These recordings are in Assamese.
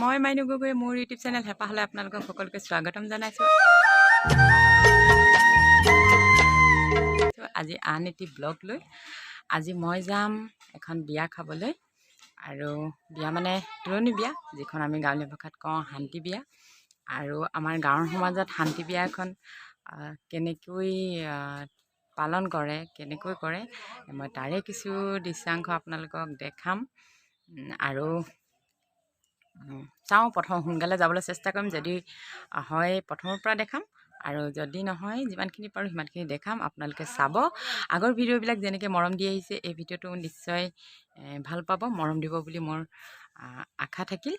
মই মাইনু গগৈ মোৰ ইউটিউব চেনেল হেঁপাহলৈ আপোনালোকক সকলোকে স্বাগতম জনাইছোঁ। আজি আন এটি ব্লগ লৈ আজি মই যাম এখন বিয়া খাবলৈ, আৰু বিয়া মানে তুলনি বিয়া, যিখন আমি গাঁৱলীয়া ভাষাত কওঁ শান্তি বিয়া। আৰু আমাৰ গাঁৱৰ সমাজত শান্তি বিয়া এখন কেনেকৈ পালন কৰে, কেনেকৈ কৰে, মই তাৰে কিছু দৃশ্যাংশ আপোনালোকক দেখাম। আৰু চাওঁ, প্ৰথম সোনকালে যাবলৈ চেষ্টা কৰিম, যদি হয় প্ৰথমৰ পৰা দেখাম, আৰু যদি নহয় যিমানখিনি পাৰোঁ সিমানখিনি দেখাম। আপোনালোকে চাব, আগৰ ভিডিঅ'বিলাক যেনেকৈ মৰম দি আহিছে এই ভিডিঅ'টো নিশ্চয় ভাল পাব, মৰম দিব বুলি মোৰ আশা থাকিল।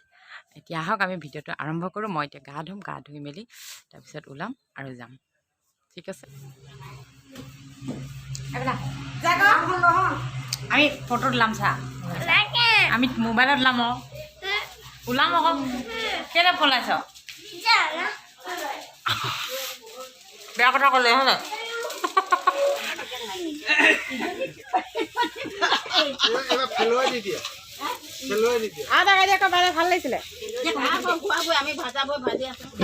এতিয়া আহক আমি ভিডিঅ'টো আৰম্ভ কৰোঁ। মই এতিয়া গা ধুম, গা ধুই মেলি তাৰপিছত ওলাম আৰু যাম, ঠিক আছে? আমি ফটো তোলাম, চা আমি মোবাইলত ওলাম, ওলাম আকৌ। কেলৈ পলাইছ? বেয়া কথা ক'লে হয় নাই?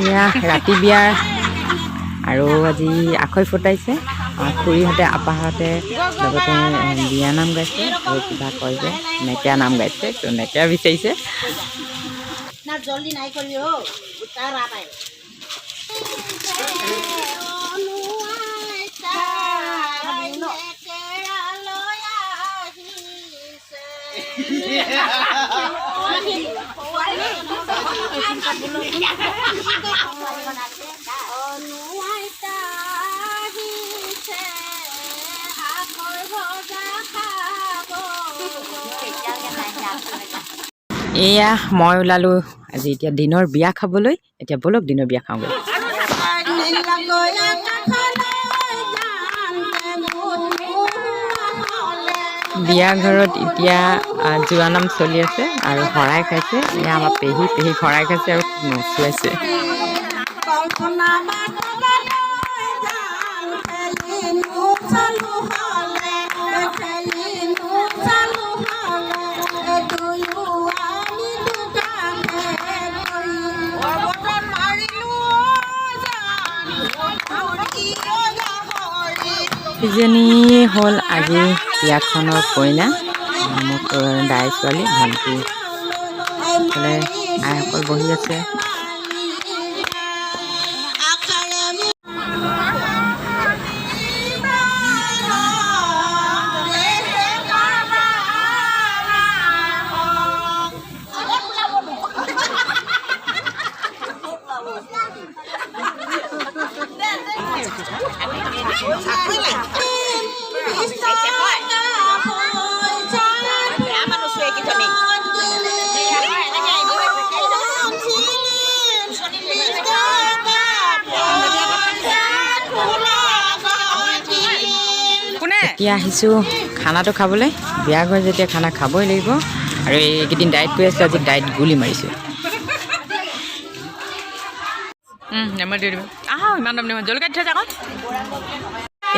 এয়া ৰাতি বিয়াৰ, আৰু আজি আখৈ ফুটাইছে খুৰীহঁতে, আপাহঁতে, লগতে বিয়া নাম গাইছে, আৰু কিবা কয় যে নেকেৰা নাম গাইছে, তো নেকেৰা বিচাৰিছে। এয়া মই ওলালোঁ আজি এতিয়া দিনৰ বিয়া খাবলৈ। এতিয়া ব'লক দিনৰ বিয়া খাওঁগৈ। বিয়া ঘৰত এতিয়া জোৰানাম চলি আছে আৰু শৰাই খাইছে। এয়া আমাৰ পেহী শৰাই খাইছে আৰু নচুৱাইছে। ইজনী হ'ল আজি বিয়াখনৰ কইনা, মোক দাই ছোৱালী ভালকৈ আইসকল বহি আছে। এতিয়া আহিছোঁ খানাটো খাবলৈ। বিয়া ঘৰ যেতিয়া খানা খাবই লাগিব, আৰু এইকেইদিন ডায়েট কৰি আছোঁ, আজি ডায়েট গুলি মাৰিছোঁ। ইমান দাম জলকীয়া দি থৈ যাক।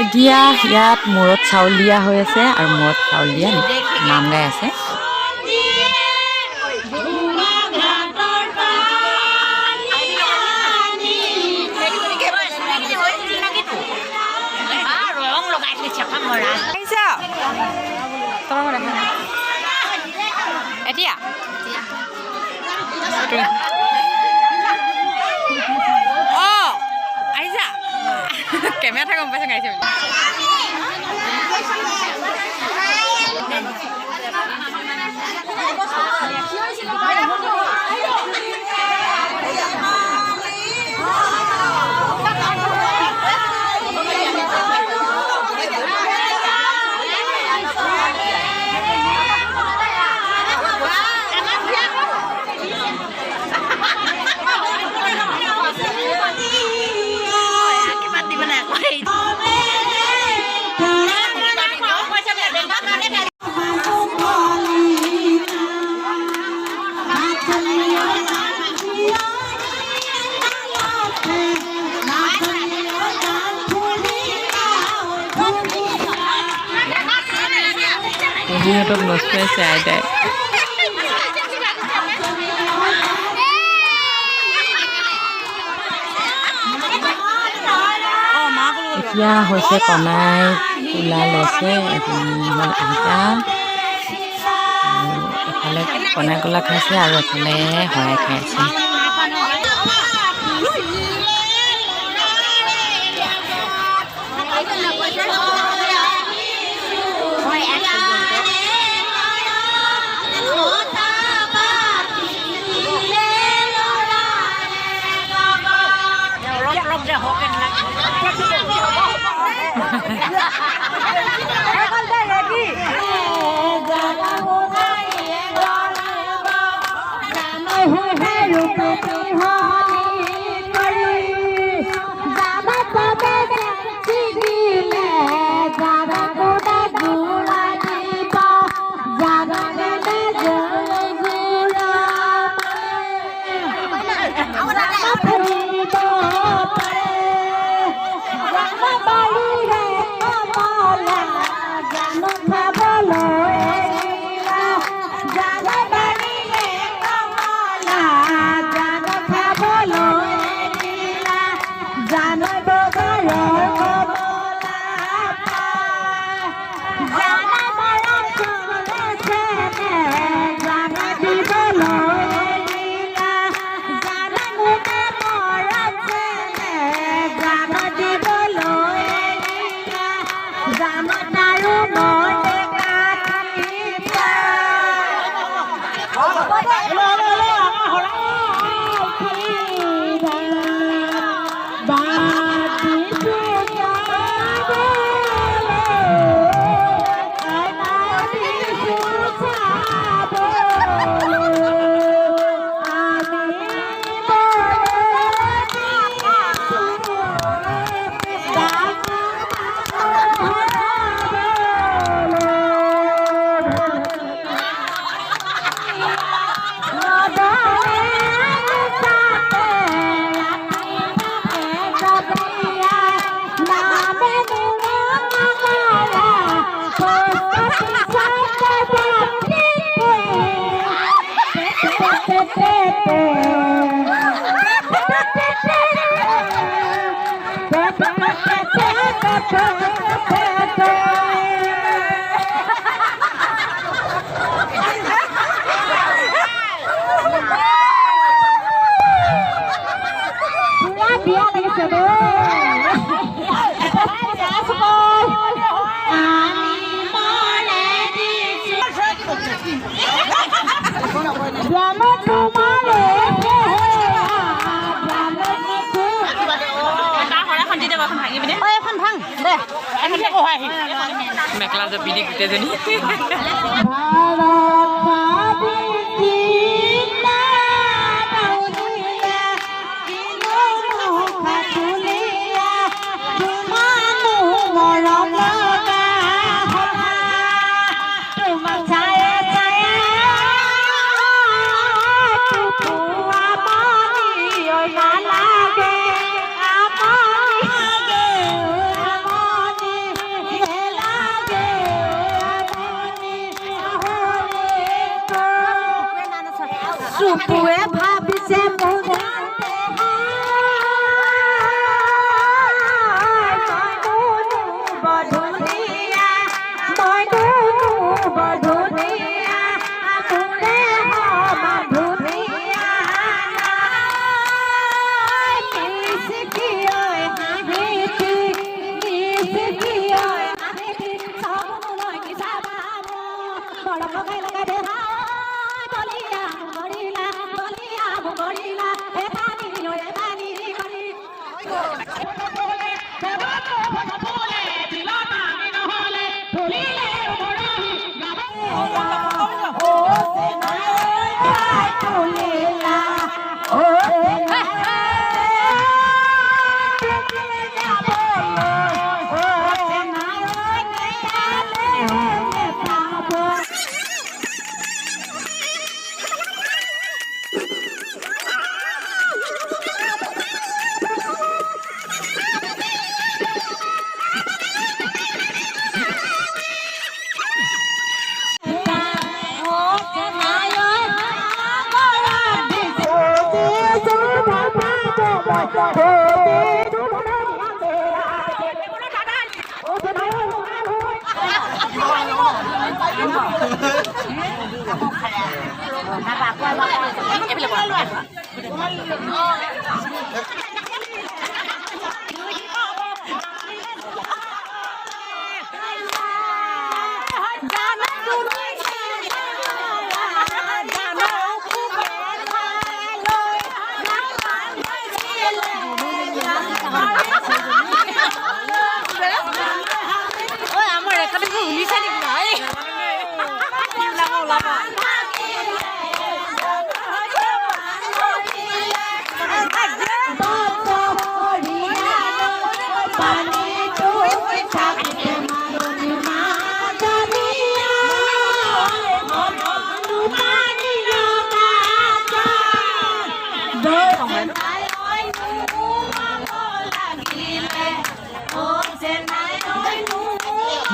এতিয়া ইয়াত মূৰত চাউল দিয়া হৈ আছে, আৰু মূৰত চাউল দিয়া নাম গাই আছে। এতিয়া আহিছা কেমেৰা গম পাইছে গাইছে বুলি। সিহঁতক নচুৱাইছে আইতাই। এতিয়া হৈছে কণাই তোলা লৈছে এজনী হ'ল আইতা আৰু এফালে কণাই কলা খাইছে আৰু এফালে শৰাই খাই আছে মেখেলা যে পিন্ধি গোটেইজনী চুপুৱে ভাবিছে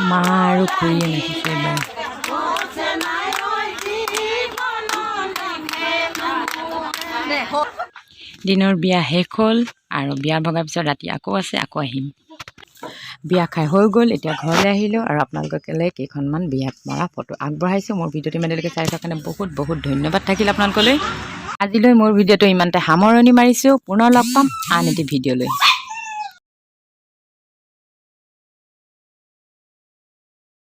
মা আৰু খুৰীয়ে নাচিছে এবাৰ। দিনৰ বিয়া শেষ হ'ল আৰু বিয়া ভগাৰ পিছত ৰাতি আকৌ আছে, আকৌ আহিম। বিয়া খাই হৈ গ'ল, এতিয়া ঘৰলৈ আহিলোঁ আৰু আপোনালোকলৈ কেইখনমান বিয়াত মৰা ফটো আগবঢ়াইছোঁ। মোৰ ভিডিঅ'টো ইমানলৈকে চাই থকাৰ কাৰণে বহুত বহুত ধন্যবাদ থাকিল আপোনালোকলৈ। আজিলৈ মোৰ ভিডিঅ'টো ইমানতে সামৰণি মাৰিছোঁ। পুনৰ লগ পাম আন এটি ভিডিঅ'লৈ।